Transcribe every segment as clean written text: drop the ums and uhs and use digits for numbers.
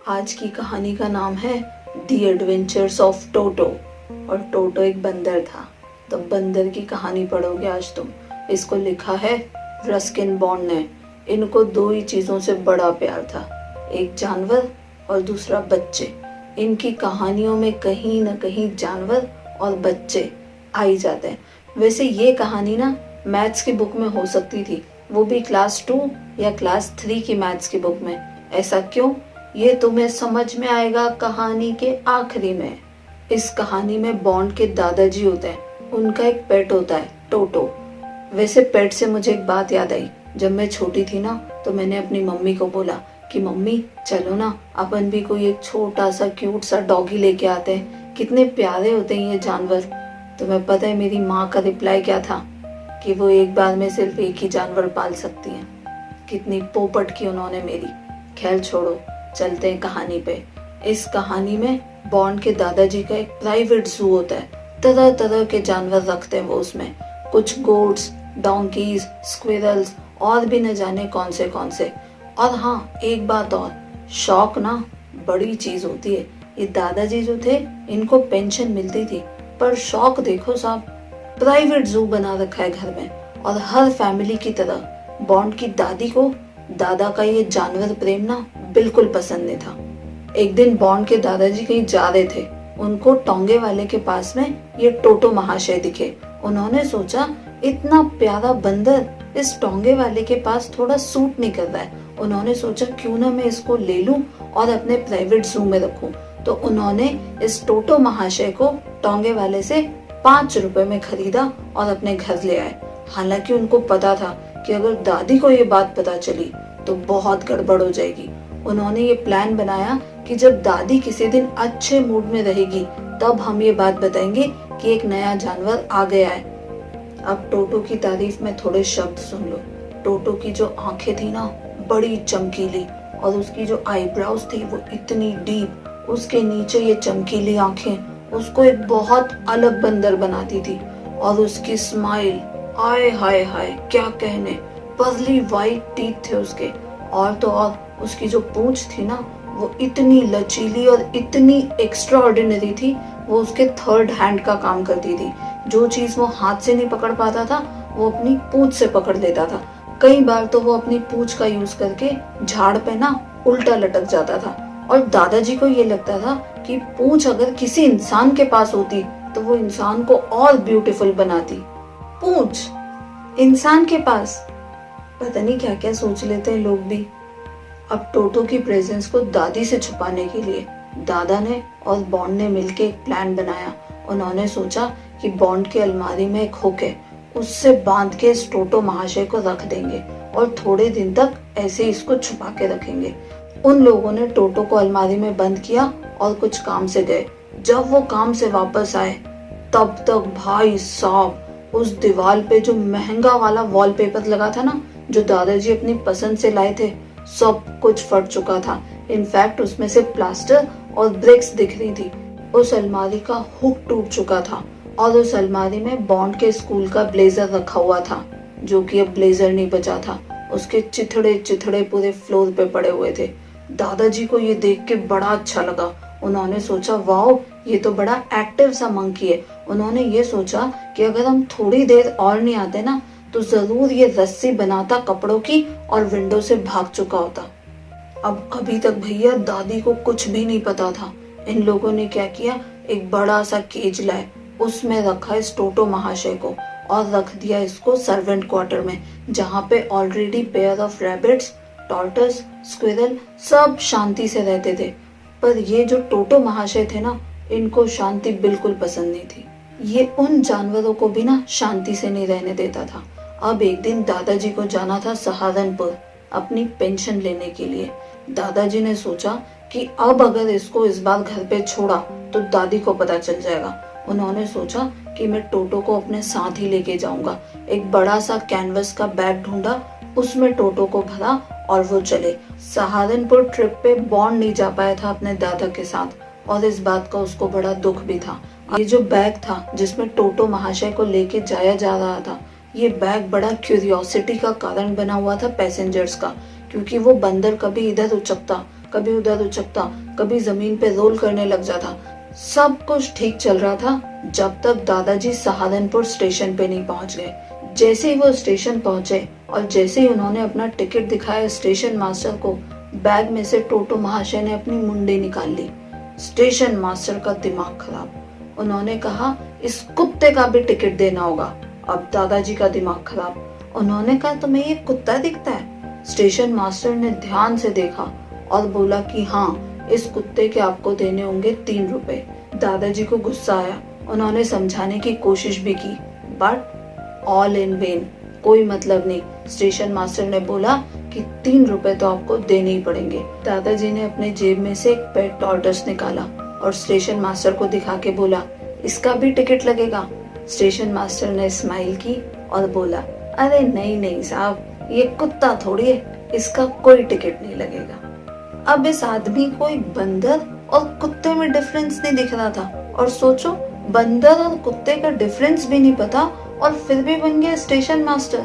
आज की कहानी का नाम है दी एडवेंचर्स ऑफ टोटो। और टोटो एक बंदर था। तो बंदर की कहानी पढ़ोगे आज तुम। इसको लिखा है रस्किन बॉन्ड ने। इनको दो ही चीज़ों से बड़ा प्यार था, एक जानवर और दूसरा बच्चे। इनकी कहानियों में कहीं ना कहीं जानवर और बच्चे आ ही जाते हैं। वैसे ये कहानी ना मैथ्स की बुक में हो सकती थी, वो भी क्लास 2 या क्लास 3 की मैथ्स की बुक में। ऐसा क्यों, ये तुम्हें समझ में आएगा कहानी के आखिरी में। इस कहानी में बॉन्ड के दादाजी होते हैं, उनका एक पेट होता है टोटो। वैसे पेट से मुझे एक बात याद आई। जब मैं छोटी थी ना तो मैंने अपनी मम्मी को बोला कि मम्मी चलो ना अपन भी कोई एक छोटा सा क्यूट सा डॉगी लेके आते हैं, कितने प्यारे होते हैं ये जानवर। तुम्हें पता है मेरी माँ का रिप्लाई क्या था कि वो एक बार में सिर्फ एक ही जानवर पाल सकती हैं। कितनी पोपट की उन्होंने मेरी। खैर छोड़ो, चलते हैं कहानी पे। इस कहानी में बॉन्ड के दादाजी का एक प्राइवेट जू होता है। तरह तरह के जानवर रखते हैं वो उसमें, कुछ गोट्स, डोंकीज, स्क्विरल्स और भी न जाने कौन से। और हाँ, एक बात और, शौक ना बड़ी चीज होती है। ये दादाजी जो थे इनको पेंशन मिलती थी, पर शौक देखो साहब, प्राइवेट जू बना रखा है घर में। और हर फैमिली की तरह बॉन्ड की दादी को दादा का ये जानवर प्रेम ना बिल्कुल पसंद नहीं था। एक दिन बॉन्ड के दादाजी कहीं जा रहे थे, उनको टोंगे वाले के पास में ये टोटो महाशय दिखे। उन्होंने सोचा इतना प्यारा बंदर इस टोंगे वाले के पास थोड़ा सूट नहीं कर रहा है। उन्होंने सोचा क्यों ना मैं इसको ले लूं और अपने प्राइवेट जू में रखूं। तो उन्होंने इस टोटो महाशय को टोंगे वाले से 5 रुपए में खरीदा और अपने घर ले आए। हालांकि उनको पता था कि अगर दादी को ये बात पता चली तो बहुत गड़बड़ हो जाएगी। उन्होंने ये प्लान बनाया कि जब दादी किसी दिन अच्छे मूड में रहेगी तब हम ये बात बताएंगे कि एक नया जानवर आ गया है। अब टोटो की तारीफ में थोड़े शब्द सुन लो। टोटो की जो आंखें थी ना बड़ी चमकीली, और उसकी जो आईब्राउज थी वो इतनी डीप, उसके नीचे ये चमकीली आंखें उसको एक बहुत अलग बंदर बनाती थी। और उसकी स्माइल, आय हाय हाय क्या कहने, पतली वाइट टीथ थे उसके। और तो और उसकी जो पूंछ थी ना वो इतनी लचीली और इतनी एक्स्ट्रा ऑर्डिनरी थी, वो उसके थर्ड हैंड का काम करती थी। जो चीज वो हाथ से नहीं पकड़ पाता था वो अपनी पूंछ से पकड़ लेता था। कई बार तो वो अपनी पूंछ का यूज करके झाड़ पे ना उल्टा लटक जाता था। और दादाजी को ये लगता था कि पूंछ अगर किसी इंसान के पास होती तो वो इंसान को और ब्यूटीफुल बनाती। पूंछ इंसान के पास, पता नहीं क्या क्या सोच लेते हैं लोग भी। अब टोटो की प्रेजेंस को दादी से छुपाने के लिए दादा ने और बॉन्ड ने मिलके एक प्लान बनाया। उन्होंने सोचा कि बॉन्ड की अलमारी में एक हुक है, उससे बांध के इस टोटो महाशय को रख देंगे और थोड़े दिन तक ऐसे इसको छुपा के रखेंगे। उन लोगों ने टोटो को अलमारी में बंद किया और कुछ काम से गए। जब वो काम से वापस आए तब तक भाई साहब उस दीवार पे जो महंगा वाला वॉलपेपर लगा था ना, जो दादाजी अपनी पसंद से लाए थे, सब कुछ फट चुका था। इनफैक्ट उसमें से प्लास्टर और ब्रिक्स दिख रही थी। उस अलमारी का हुक टूट चुका था और उस अलमारी में बॉन्ड के स्कूल का ब्लेजर रखा हुआ था, जो कि अब ब्लेजर नहीं बचा था। उसके चिथड़े चिथड़े पूरे फ्लोर पे पड़े हुए थे। दादाजी को ये देख के बड़ा अच्छा लगा। उन्होंने सोचा वाओ, ये तो बड़ा एक्टिव सा मंकी है। उन्होंने ये सोचा कि अगर हम थोड़ी देर और नहीं आते ना तो जरूर ये रस्सी बनाता कपड़ों की और विंडो से भाग चुका होता। अब अभी तक भैया दादी को कुछ भी नहीं पता था। इन लोगों ने क्या किया, एक बड़ा सा केज लाए, उसमें रखा इस टोटो महाशय को और रख दिया इसको सर्वेंट क्वार्टर में, जहाँ पे already pair of rabbits, tortoise, squirrel सब शांति से रहते थे। पर ये जो टोटो महाशय थे ना, इनको शांति बिल्कुल पसंद नहीं थी। ये उन जानवरों को भी ना शांति से नहीं रहने देता था। अब एक दिन दादाजी को जाना था सहारनपुर अपनी पेंशन लेने के लिए। दादाजी ने सोचा कि अब अगर इसको इस बार घर पे छोड़ा तो दादी को पता चल जाएगा। उन्होंने सोचा कि मैं टोटो को अपने साथ ही लेके जाऊंगा। एक बड़ा सा कैनवस का बैग ढूंढा, उसमें टोटो को भरा और वो चले। सहारनपुर ट्रिप पे बॉन्ड नहीं जा पाया था अपने दादा के साथ और इस बात का उसको बड़ा दुख भी था। ये जो बैग था जिसमें टोटो महाशय को लेके जाया जा रहा था, ये बैग बड़ा क्यूरियोसिटी का कारण बना हुआ था पैसेंजर्स का, क्योंकि वो बंदर कभी इधर उचकता कभी उधर उचकता, कभी जमीन पे रोल करने लग जाता। सब कुछ ठीक चल रहा था जब तक दादाजी सहारनपुर स्टेशन पे नहीं पहुंच गए। जैसे ही वो स्टेशन पहुंचे और जैसे ही उन्होंने अपना टिकट दिखाया स्टेशन मास्टर को, बैग में से टोटो महाशय ने अपनी मुंडी निकाल ली। स्टेशन मास्टर का दिमाग खराब। उन्होंने कहा इस कुत्ते का भी टिकट देना होगा। अब दादाजी का दिमाग खराब। उन्होंने कहा तुम्हें ये कुत्ता दिखता है? स्टेशन मास्टर ने ध्यान से देखा और बोला कि हाँ, इस कुत्ते के आपको देने होंगे 3 रुपए। दादाजी को गुस्सा आया। उन्होंने समझाने की कोशिश भी की, बट ऑल इन वेन, कोई मतलब नहीं। स्टेशन मास्टर ने बोला कि 3 रुपए तो आपको देने ही पड़ेंगे। दादाजी ने अपने जेब में से एक पेट टॉर्टोइस निकाला और स्टेशन मास्टर को दिखा के बोला, इसका भी टिकट लगेगा? स्टेशन मास्टर ने स्माइल की और बोला, अरे नहीं नहीं साहब, ये कुत्ता थोड़ी है, इसका कोई टिकट नहीं लगेगा। अब इस आदमी को एक बंदर और कुत्ते में डिफरेंस नहीं दिख रहा था, और सोचो बंदर और कुत्ते का डिफरेंस भी नहीं पता और फिर भी बन गया स्टेशन मास्टर।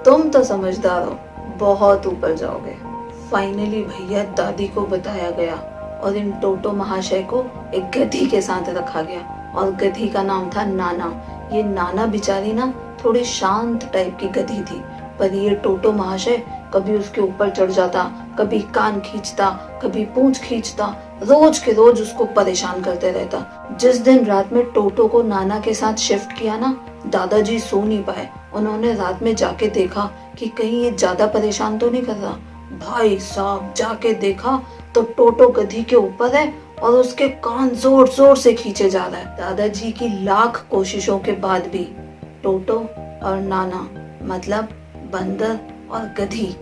तुम तो समझदार हो, बहुत ऊपर जाओगे। फाइनली भैया दादी को बताया गया और इन टोटो महाशय को एक गधी के साथ रखा गया और गधी का नाम था नाना। ये नाना बेचारी ना थोड़ी शांत टाइप की गधी थी, पर ये टोटो महाशय कभी उसके ऊपर चढ़ जाता, कभी कान खींचता, कभी पूंछ खींचता, रोज के रोज उसको परेशान करते रहता। जिस दिन रात में टोटो को नाना के साथ शिफ्ट किया ना, दादाजी सो नहीं पाए। उन्होंने रात में जाके देखा कि कहीं ये ज्यादा परेशान तो नहीं कर रहा। भाई साहब जाके देखा तो टोटो गधी के ऊपर है और उसके कान जोर जोर से खींचे जा रहा है। दादाजी की लाख कोशिशों के बाद भी टोटो और नाना, मतलब बंदर और गधी,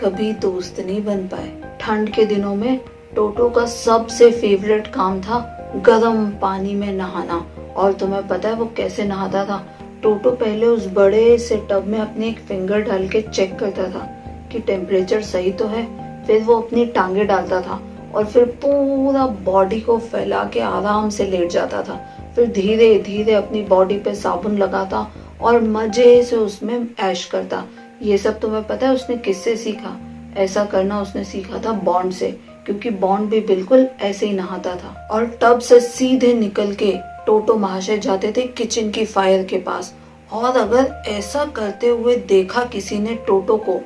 कभी दोस्त नहीं बन पाए। ठंड के दिनों में टोटो का सबसे फेवरेट काम था गर्म पानी में नहाना। और तुम्हें पता है वो कैसे नहाता था? टोटो पहले उस बड़े से टब में अपनी एक फिंगर डाल के चेक करता था कि टेम्परेचर सही तो है। फिर वो अपनी टांगे डालता था और फिर पूरा बॉडी को फैला के आराम से लेट जाता था। फिर धीरे धीरे अपनी बॉडी पे साबुन लगाता और मजे से उसमें ऐश करता। ये सब तुम्हें पता है उसने किससे सीखा? ऐसा करना उसने सीखा था बॉन्ड से, क्योंकि बॉन्ड भी बिल्कुल ऐसे ही नहाता था। और टब से सीधे निकल के टोटो महाशय जाते थे किचन की फायर के पास। और अगर ऐसा करते हुए देखा किसी ने टोटो को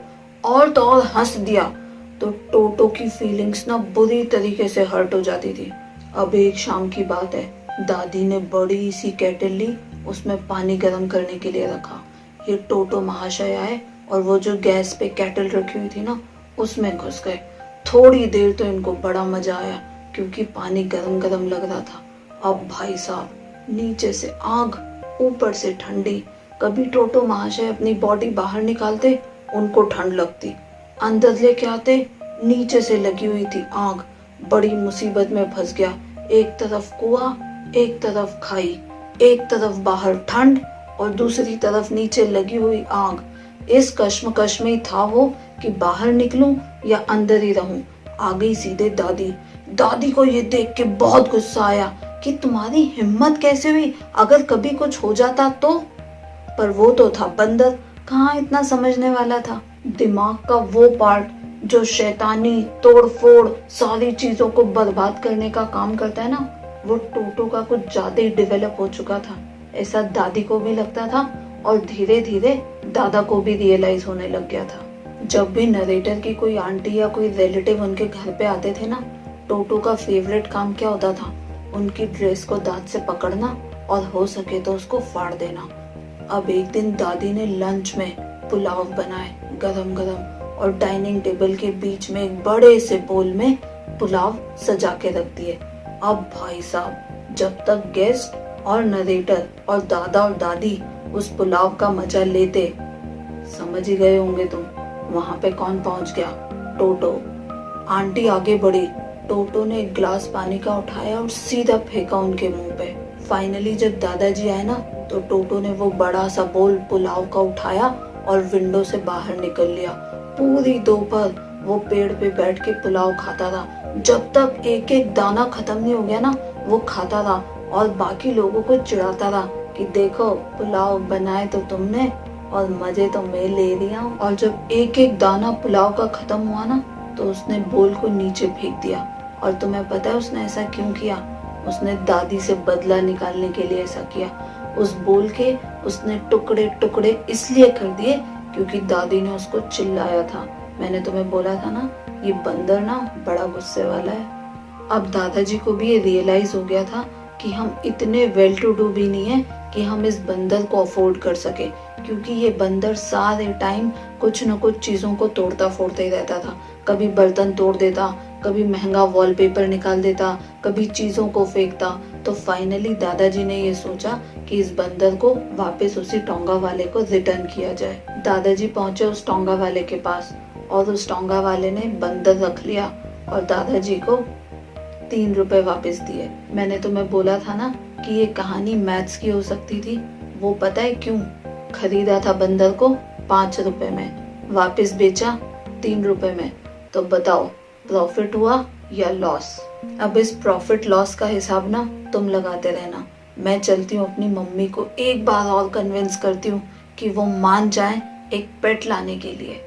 और तो और हंस दिया, तो टोटो की फीलिंग्स ना बुरी तरीके से हर्ट हो जाती थी। अब एक शाम की बात है, दादी ने बड़ी सी केटल ली, उसमें पानी गर्म करने के लिए रखा। ये टोटो महाशय आए और वो जो गैस पे केटल रखी हुई थी ना, उसमें घुस गए। थोड़ी देर तो इनको बड़ा मजा आया क्योंकि पानी गरम गरम लग रहा था। अब भाई साहब, नीचे से आग, ऊपर से ठंडी। कभी टोटो महाशय अपनी बॉडी बाहर निकालते, उनको ठंड लगती। अंदर लेके आते, नीचे से लगी हुई थी आग। बड़ी मुसीबत में फंस गया। एक तरफ कुआं, एक तरफ खाई, एक तरफ बाहर ठंड और दूसरी तरफ नीचे लगी हुई आग। इस कश्मकश में ही था वो कि बाहर निकलूं या अंदर ही रहूं। आ गई सीधे दादी। दादी को ये देख के बहुत गुस्सा आया कि तुम्हारी हिम्मत कैसे हुई, अगर कभी कुछ हो जाता तो। पर वो तो था बंदर, कहाँ इतना समझने वाला था। दिमाग का वो पार्ट जो शैतानी तोड़ फोड़ सारी चीजों को बर्बाद करने का काम करता है ना, वो टोटो का कुछ ज्यादा ही डेवलप हो चुका था। ऐसा दादी को भी लगता था और धीरे धीरे दादा को भी रियलाइज होने लग गया था। जब भी नरेटर की कोई आंटी या कोई रिलेटिव उनके घर पे आते थे ना, टोटो का फेवरेट काम क्या होता था? उनकी ड्रेस को दांत से पकड़ना और हो सके तो उसको फाड़ देना। अब एक दिन दादी ने लंच में पुलाव बनाए गरम गरम और डाइनिंग टेबल के बीच में एक बड़े से बोल में पुलाव सजा के रख दिए। अब भाई साहब, जब तक गेस्ट और नरेटर और दादा और दादी उस पुलाव का मजा लेते, समझ ही गए होंगे तुम, वहां पे कौन पहुंच गया? टोटो। आंटी आगे बढ़ी, टोटो ने एक गिलास पानी का उठाया और सीधा फेंका उनके मुंह पे। फाइनली जब दादाजी आए ना, तो टोटो ने वो बड़ा सा बोल पुलाव का उठाया और विंडो से बाहर निकल लिया। पूरी दोपहर वो पेड़ पे बैठ के पुलाव खाता रहा। जब तक एक एक दाना खत्म नहीं हो गया ना, वो खाता रहा और बाकी लोगों को चिढ़ाता रहा कि देखो पुलाव बनाए तो तुमने और मजे तो मैं ले रही हूँ। और जब एक एक दाना पुलाव का खत्म हुआ ना, तो उसने बोल को नीचे फेंक दिया। और तुम्हें पता है उसने ऐसा क्यों किया? उसने दादी से बदला निकालने के लिए ऐसा किया। उस बोल के उसने टुकड़े टुकड़े इसलिए कर दिए क्योंकि दादी ने उसको चिल्लाया था। मैंने तुम्हें बोला था ना, ये बंदर ना बड़ा गुस्से वाला है। अब दादाजी को भी ये रियलाइज हो गया था कि हम इतने वेल टू डू भी नहीं है कि हम इस बंदर को अफोर्ड कर सके, क्योंकि ये बंदर सारे टाइम कुछ न कुछ चीजों को तोड़ता फोड़ता ही रहता था। कभी बर्तन तोड़ देता, कभी महंगा वॉलपेपर निकाल देता, कभी चीजों को फेंकता। तो फाइनली दादाजी ने ये सोचा कि इस बंदर को वापस उसी टोंगा वाले को रिटर्न किया जाए। दादाजी पहुंचे उस टोंगा वाले के पास और उस टोंगा वाले ने बंदर रख लिया और दादाजी को 3 रुपए वापस दिए। मैंने तुम्हें बोला था ना कि ये कहानी मैथ्स की हो सकती थी। वो पता है क्यों? खरीदा था बंदर को 5 रुपए में, वापस बेचा 3 रुपए में। तो बताओ प्रॉफिट हुआ या लॉस? अब इस प्रॉफिट लॉस का हिसाब ना तुम लगाते रहना। मैं चलती हूँ अपनी मम्मी को एक बार और कन्विंस करती हूँ कि वो मान जाए एक पेट लाने के लिए।